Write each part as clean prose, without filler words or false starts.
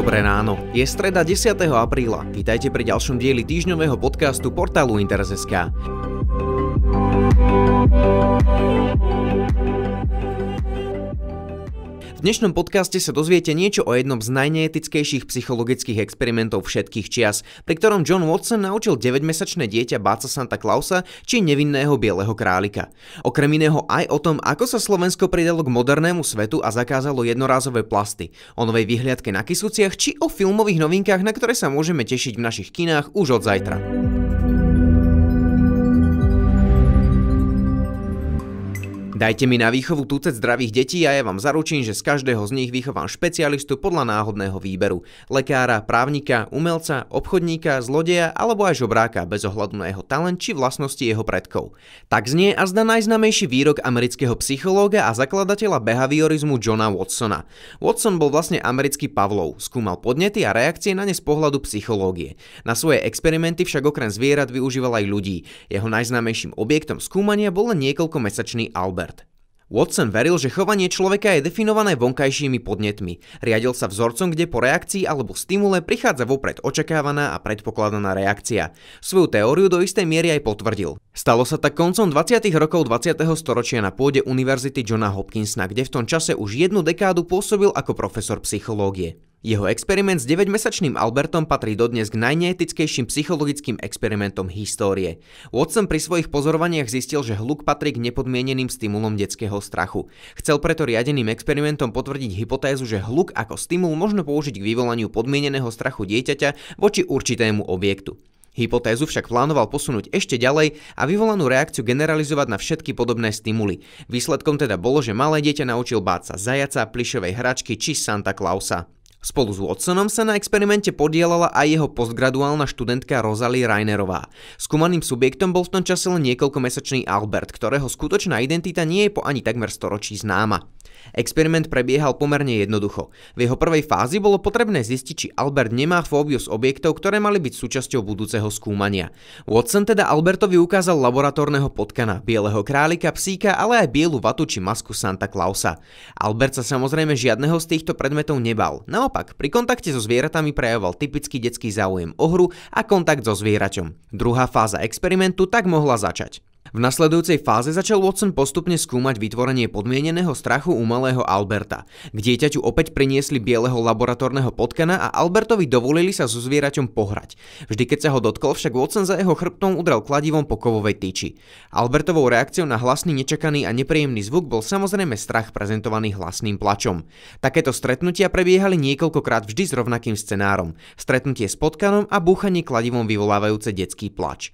Dobré ráno, je streda 10. apríla. Vítajte pri ďalšom dieli týždňového podcastu portálu Interes.sk. V dnešnom podcaste sa dozviete niečo o jednom z najneetickejších psychologických experimentov všetkých čias, pri ktorom John Watson naučil 9-mesačné dieťa báť sa Santa Clausa či nevinného bieleho králika. Okrem iného aj o tom, ako sa Slovensko pridalo k modernému svetu a zakázalo jednorázové plasty, o novej vyhliadke na Kysuciach či o filmových novinkách, na ktoré sa môžeme tešiť v našich kinách už od zajtra. Dajte mi na výchovu tucet zdravých detí a ja vám zaručím, že z každého z nich vychovám špecialistu podľa náhodného výberu. Lekára, právnika, umelca, obchodníka, zlodeja alebo aj žobráka bez ohľadu na jeho talent či vlastnosti jeho predkov. Tak znie azda najznámejší výrok amerického psychológa a zakladateľa behaviorizmu Johna Watsona. Watson bol vlastne americký Pavlov, skúmal podnety a reakcie na ne z pohľadu psychológie. Na svoje experimenty však okrem zvierat využíval aj ľudí. Jeho najznámejším objektom skúmania bol len niekoľkomesačný Albert. Watson veril, že chovanie človeka je definované vonkajšími podnetmi. Riadil sa vzorcom, kde po reakcii alebo stimule prichádza vopred očakávaná a predpokladaná reakcia. Svoju teóriu do istej miery aj potvrdil. Stalo sa tak koncom 20. rokov 20. storočia na pôde Univerzity Johna Hopkinsona, kde v tom čase už jednu dekádu pôsobil ako profesor psychológie. Jeho experiment s 9-mesačným Albertom patrí dodnes k najneetickejším psychologickým experimentom histórie. Watson pri svojich pozorovaniach zistil, že hluk patrí k nepodmieneným stimulom detského strachu. Chcel preto riadeným experimentom potvrdiť hypotézu, že hluk ako stimul možno použiť k vyvolaniu podmieneného strachu dieťaťa voči určitému objektu. Hypotézu však plánoval posunúť ešte ďalej a vyvolanú reakciu generalizovať na všetky podobné stimuly. Výsledkom teda bolo, že malé dieťa naučil báť sa zajaca, plyšovej hračky či Santa Clausa. Spolu s Watsonom sa na experimente podielala aj jeho postgraduálna študentka Rosalie Rainerová. Skúmaným subjektom bol v tom čase len niekoľkomesačný Albert, ktorého skutočná identita nie je po ani takmer storočí známa. Experiment prebiehal pomerne jednoducho. V jeho prvej fázi bolo potrebné zistiť, či Albert nemá fóbiu z objektov, ktoré mali byť súčasťou budúceho skúmania. Watson teda Albertovi ukázal laboratórneho potkana, bieleho králika, psíka, ale aj bielu vatu či masku Santa Clausa. Albert sa samozrejme žiadneho z týchto predmetov nebal. Naopak, pri kontakte so zvieratami prejavoval typický detský záujem o hru a kontakt so zvieraťom. Druhá fáza experimentu tak mohla začať. V nasledujúcej fáze začal Watson postupne skúmať vytvorenie podmieneného strachu u malého Alberta. K dieťaťu opäť priniesli bieleho laboratórneho potkana a Albertovi dovolili sa so zvieraťom pohrať. Vždy keď sa ho dotkol, však Watson za jeho chrbtom udrel kladivom po kovovej tyči. Albertovou reakciou na hlasný, nečakaný a nepríjemný zvuk bol samozrejme strach prezentovaný hlasným plačom. Takéto stretnutia prebiehali niekoľkokrát vždy s rovnakým scenárom. Stretnutie s potkanom a búchanie kladivom vyvolávajúce detský plač.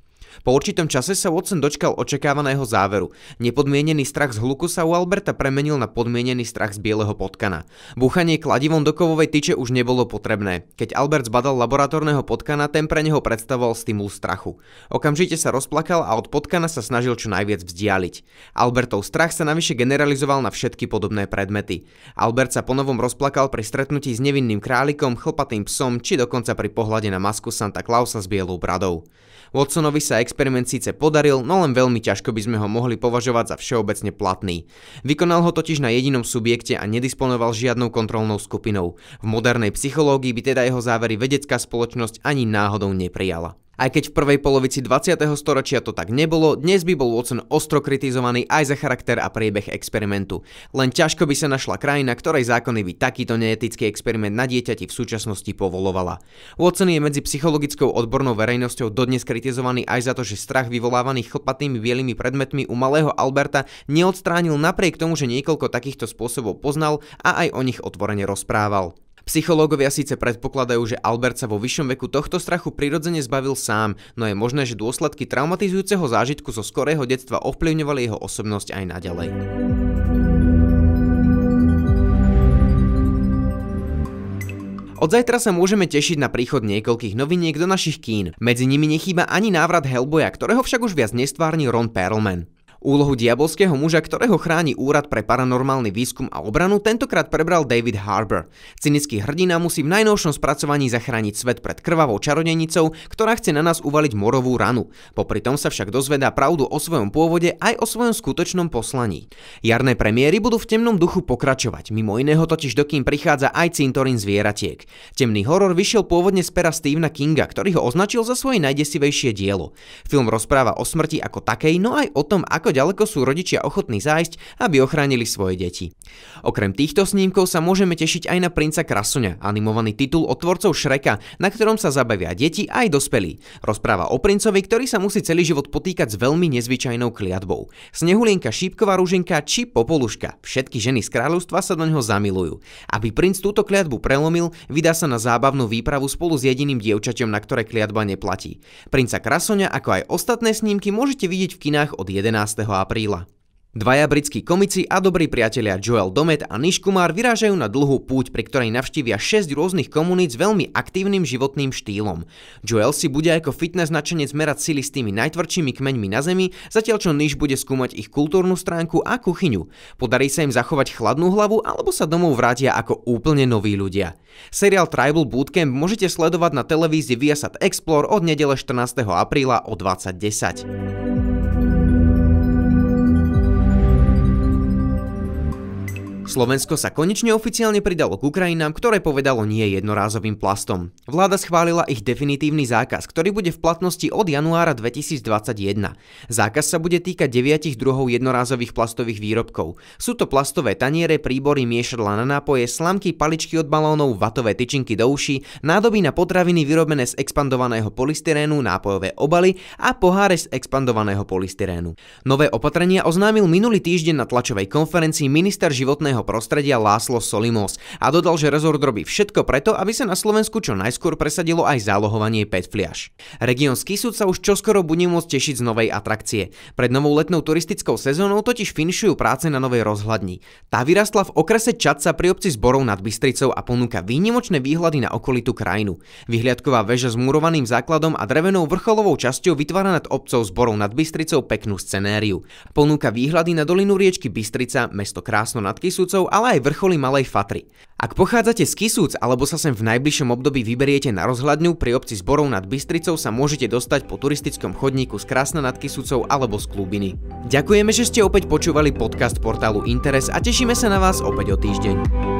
Po určitom čase sa Watson dočkal očakávaného záveru. Nepodmienený strach z hluku sa u Alberta premenil na podmienený strach z bieleho potkana. Búchanie kladivom do kovovej tyče už nebolo potrebné. Keď Albert zbadal laboratórneho potkana, ten pre neho predstavoval stimul strachu. Okamžite sa rozplakal a od potkana sa snažil čo najviac vzdialiť. Albertov strach sa navyše generalizoval na všetky podobné predmety. Albert sa ponovom rozplakal pri stretnutí s nevinným králikom, chlpatým psom či dokonca pri pohľade na masku Santa Clausa s bielou bradou. Watsonovi sa experiment síce podaril, no len veľmi ťažko by sme ho mohli považovať za všeobecne platný. Vykonal ho totiž na jedinom subjekte a nedisponoval žiadnou kontrolnou skupinou. V modernej psychológii by teda jeho závery vedecká spoločnosť ani náhodou neprijala. Aj keď v prvej polovici 20. storočia to tak nebolo, dnes by bol Watson ostro kritizovaný aj za charakter a priebeh experimentu. Len ťažko by sa našla krajina, ktorej zákony by takýto neetický experiment na dieťati v súčasnosti povolovala. Watson je medzi psychologickou odbornou verejnosťou dodnes kritizovaný aj za to, že strach vyvolávaný chlpatými bielými predmetmi u malého Alberta neodstránil napriek tomu, že niekoľko takýchto spôsobov poznal a aj o nich otvorene rozprával. Psychológovia síce predpokladajú, že Albert sa vo vyššom veku tohto strachu prirodzene zbavil sám, no je možné, že dôsledky traumatizujúceho zážitku zo skorého detstva ovplyvňovali jeho osobnosť aj naďalej. Od zajtra sa môžeme tešiť na príchod niekoľkých noviniek do našich kín. Medzi nimi nechýba ani návrat Hellboya, ktorého však už viac nestvárni Ron Perlman. Úlohu diabolského muža, ktorého chráni Úrad pre paranormálny výskum a obranu, tentokrát prebral David Harbour. Cynický hrdina musí v najnovšom spracovaní zachrániť svet pred krvavou čarodejnicou, ktorá chce na nás uvaliť morovú ranu. Popri tom sa však dozvedá pravdu o svojom pôvode aj o svojom skutočnom poslaní. Jarné premiéry budú v temnom duchu pokračovať, mimo iného totiž do kín prichádza aj Cintorín zvieratiek. Temný horor vyšiel pôvodne z pera Stephena Kinga, ktorý ho označil za svoje najdesivejšie dielo. Film rozpráva o smrti ako takej, no aj o tom, ako ďaleko sú rodičia ochotní zájsť, aby ochránili svoje deti. Okrem týchto snímkov sa môžeme tešiť aj na Princa Krasoňa, animovaný titul od tvorcov Shreka, na ktorom sa zabavia deti aj dospelí. Rozpráva o princovi, ktorý sa musí celý život potýkať s veľmi nezvyčajnou kliatbou. Snehulienka, Šípková ruženka či Popoluška, všetky ženy z kráľovstva sa do ňoho zamilujú. Aby princ túto kliatbu prelomil, vydá sa na zábavnú výpravu spolu s jediným dievčaťom, na ktoré kliatba neplatí. Princa Krasoňa, ako aj ostatné snímky, môžete vidieť v kinách od 11. apríla. Dvaja britskí komici a dobrí priatelia Joel Dommett a Nish Kumar vyrážajú na dlhú púť, pri ktorej navštívia 6 rôznych komunít s veľmi aktívnym životným štýlom. Joel si bude ako fitness nadšenec merať sily s tými najtvrdšími kmeňmi na zemi, zatiaľ čo Nish bude skúmať ich kultúrnu stránku a kuchyňu. Podarí sa im zachovať chladnú hlavu alebo sa domov vrátia ako úplne noví ľudia. Seriál Tribal Bootcamp môžete sledovať na televízii Viasat Explore od nedele 14. apríla o 20:10. Slovensko sa konečne oficiálne pridalo k krajinám, ktoré povedalo nie jednorázovým plastom. Vláda schválila ich definitívny zákaz, ktorý bude v platnosti od januára 2021. Zákaz sa bude týkať 9 druhov jednorázových plastových výrobkov. Sú to plastové taniere, príbory, miešadlá na nápoje, slamky, paličky od balónov, vatové tyčinky do uší, nádoby na potraviny vyrobené z expandovaného polystyrénu, nápojové obaly a poháre z expandovaného polystyrénu. Nové opatrenia oznámil minulý týždeň na tlačovej konferencii minister životného prostredia László Solimos a dodal, že rezort robí všetko preto, aby sa na Slovensku čo najskôr presadilo aj zálohovanie PET fliaš. Región Skišúc sa už čoskoro bude môcť tešiť z novej atrakcie. Pred novou letnou turistickou sezónou totiž finišujú práce na novej rozhľadni. Tá vyrastla v okrese Čadca pri obci Zborov nad Bystricou a ponúka výnimočné výhľady na okolitú krajinu. Vyhliadková väža s murovaným základom a drevenou vrcholovou časťou vytvára nad obcou Zborov nad Bystricou peknú scenériu. Ponúka výhľady na dolinu riečky Bystrica, mesto Krásno nad Kisúc, ale aj vrcholy Malej Fatry. Ak pochádzate z Kisúc alebo sa sem v najbližšom období vyberiete na rozhľadňu pri obci Zborov nad Bystricou, sa môžete dostať po turistickom chodníku z Krásna nad Kisúcou alebo z Klubiny. Ďakujeme, že ste opäť počúvali podcast portálu Interes a tešíme sa na vás opäť o týždeň.